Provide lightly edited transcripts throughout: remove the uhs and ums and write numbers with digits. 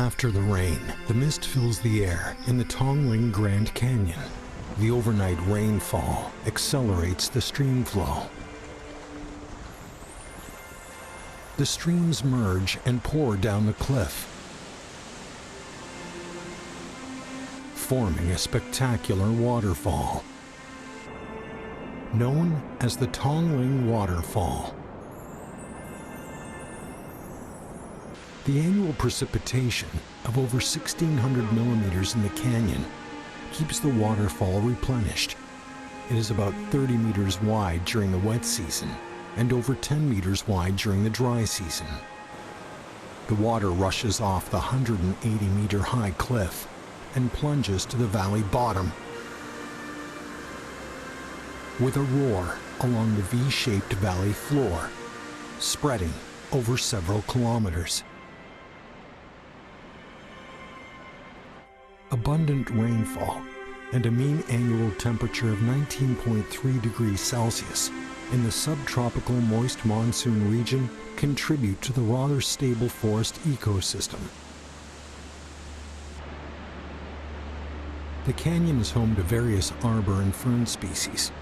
after the rain, the mist fills the air in the Tongling Grand Canyon. The overnight rainfall accelerates the stream flow. The streams merge and pour down the cliff, forming a spectacular waterfall, known as the Tongling Waterfall. The annual precipitation of over 1,600 millimeters in the canyon keeps the waterfall replenished. It is about 30 meters wide during the wet season and over 10 meters wide during the dry season. The water rushes off the 180-meter high cliff and plunges to the valley bottom with a roar along the V-shaped valley floor, spreading over several kilometers. Abundant rainfall and a mean annual temperature of 19.3 degrees Celsius in the subtropical moist monsoon region contribute to the rather stable forest ecosystem. The canyon is home to various arbor and fern species.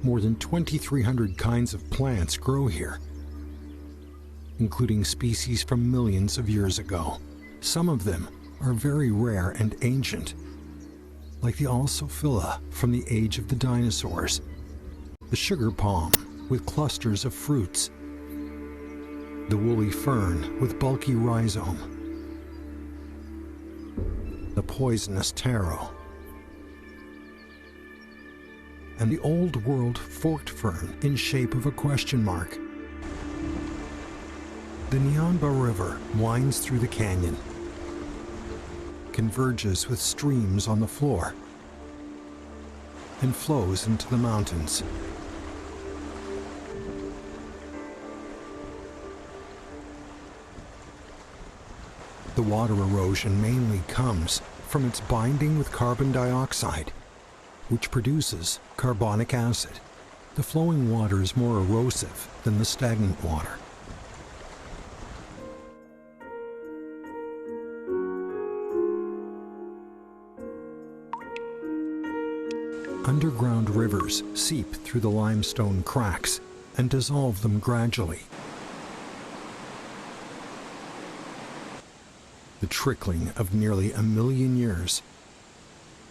More than 2,300 kinds of plants grow here, including species from millions of years ago. Some of them are very rare and ancient, like the Alsophila from the age of the dinosaurs, the sugar palm with clusters of fruits, the woolly fern with bulky rhizome, the poisonous taro, and the old world forked fern in shape of a question mark. The Nyanba River winds through the canyon, converges with streams on the floor, and flows into the mountains. The water erosion mainly comes from its binding with carbon dioxide, which produces carbonic acid. The flowing water is more erosive than the stagnant water. Underground rivers seep through the limestone cracks and dissolve them gradually. The trickling of nearly 1 million years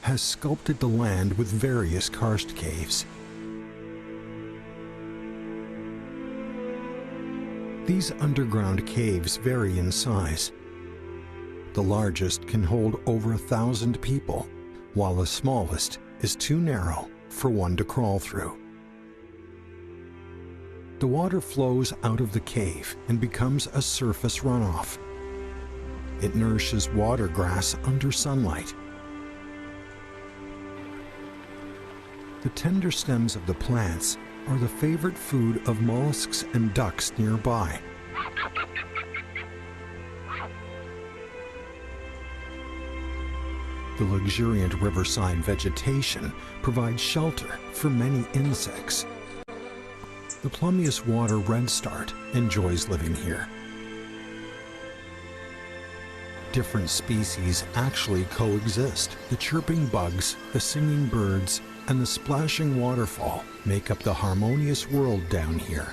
has sculpted the land with various karst caves. These underground caves vary in size. The largest can hold over 1,000 people, while the smallest is too narrow for one to crawl through. The water flows out of the cave and becomes a surface runoff. It nourishes water grass under sunlight. The tender stems of the plants are the favorite food of mollusks and ducks nearby. The luxuriant riverside vegetation provides shelter for many insects. The plumbeous water redstart enjoys living here. Different species actually coexist. The chirping bugs, the singing birds, and the splashing waterfall make up the harmonious world down here.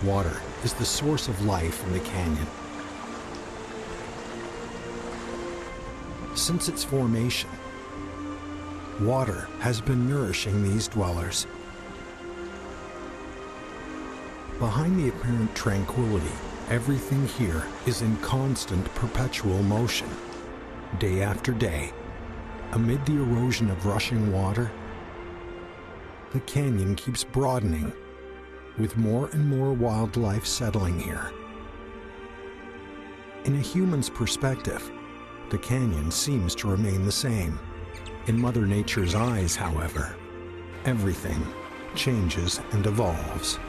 Water is the source of life in the canyon. Since its formation, water has been nourishing these dwellers. Behind the apparent tranquility, everything here is in constant perpetual motion. Day after day, amid the erosion of rushing water, the canyon keeps broadening, with more and more wildlife settling here. In a human's perspective, the canyon seems to remain the same. In Mother Nature's eyes, however, everything changes and evolves.